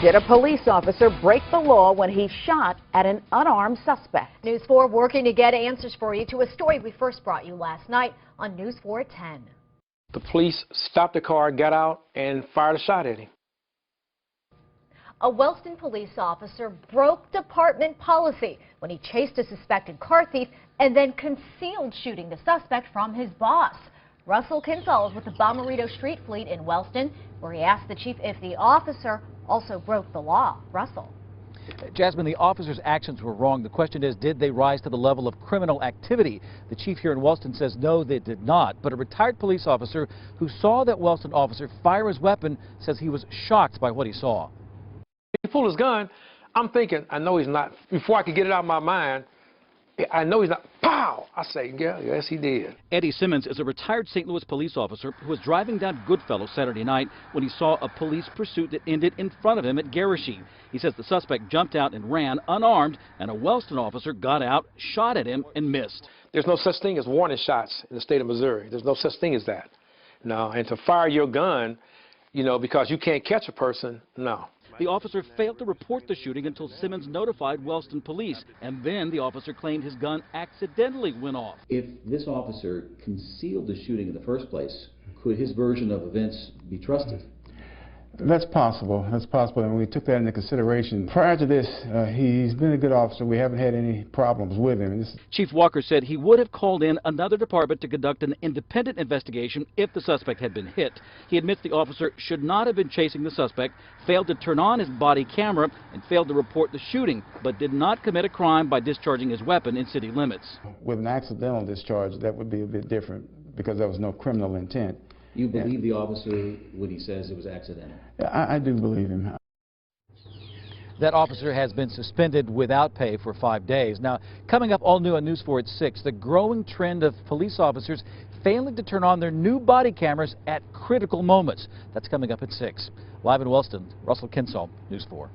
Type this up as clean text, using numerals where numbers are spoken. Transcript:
Did a police officer break the law when he shot at an unarmed suspect? News 4 working to get answers for you to a story we first brought you last night on News 4 at 10. The police stopped the car, got out, and fired a shot at him. A Wellston police officer broke department policy when he chased a suspected car thief and then concealed shooting the suspect from his boss. Russell Kinsall is with the Bomarito Street Fleet in Wellston, where he asked the chief if the officer also broke the law. Russell. Jasmine, the officer's actions were wrong. The question is, did they rise to the level of criminal activity? The chief here in Wellston says no, they did not. But a retired police officer who saw that Wellston officer fire his weapon says he was shocked by what he saw. He pulled his gun. I'm thinking, I know he's not. Before I could get it out of my mind, I know he's not. Pow! I say, yeah, yes, he did. Eddie Simmons is a retired St. Louis police officer who was driving down Goodfellow Saturday night when he saw a police pursuit that ended in front of him at Garrishy. He says the suspect jumped out and ran unarmed, and a Wellston officer got out, shot at him, and missed. There's no such thing as warning shots in the state of Missouri. There's no such thing as that. No, and to fire your gun, you know, because you can't catch a person, no. The officer failed to report the shooting until Simmons notified Wellston police, and then the officer claimed his gun accidentally went off. If this officer concealed the shooting in the first place, could his version of events be trusted? That's possible. That's possible, and we took that into consideration. Prior to this, he's been a good officer. We haven't had any problems with him. Chief Walker said he would have called in another department to conduct an independent investigation if the suspect had been hit. He admits the officer should not have been chasing the suspect, failed to turn on his body camera, and failed to report the shooting, but did not commit a crime by discharging his weapon in city limits. With an accidental discharge, that would be a bit different because there was no criminal intent. You believe the officer when he says it was accidental? I do believe him. That officer has been suspended without pay for 5 days. Now, coming up all new on News 4 at 6, the growing trend of police officers failing to turn on their new body cameras at critical moments. That's coming up at 6. Live in Wellston, Russell Kinsall, News 4.